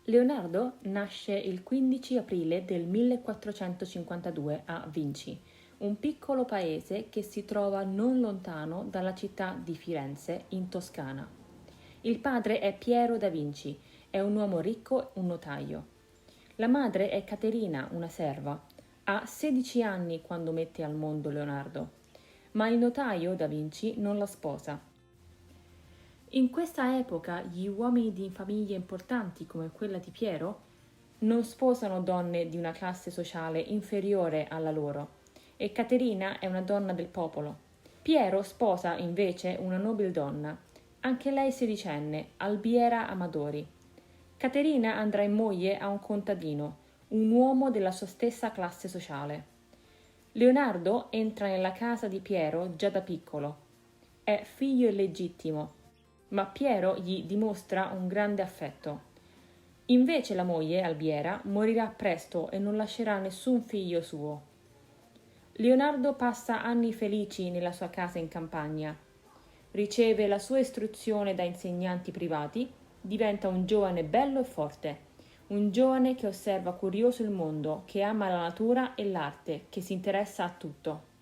Leonardo nasce il 15 aprile del 1452 a Vinci, un piccolo paese che si trova non lontano dalla città di Firenze, in Toscana. Il padre è Piero da Vinci, è un uomo ricco, un notaio. La madre è Caterina, una serva. Ha 16 anni quando mette al mondo Leonardo, ma il notaio da Vinci non la sposa. In questa epoca gli uomini di famiglie importanti come quella di Piero non sposano donne di una classe sociale inferiore alla loro, e Caterina è una donna del popolo. Piero sposa invece una nobildonna, anche lei sedicenne, Albiera Amadori. Caterina andrà in moglie a un contadino, un uomo della sua stessa classe sociale. Leonardo entra nella casa di Piero già da piccolo. È figlio illegittimo, ma Piero gli dimostra un grande affetto. Invece la moglie, Albiera, morirà presto e non lascerà nessun figlio suo. Leonardo passa anni felici nella sua casa in campagna. Riceve la sua istruzione da insegnanti privati, diventa un giovane bello e forte, un giovane che osserva curioso il mondo, che ama la natura e l'arte, che si interessa a tutto.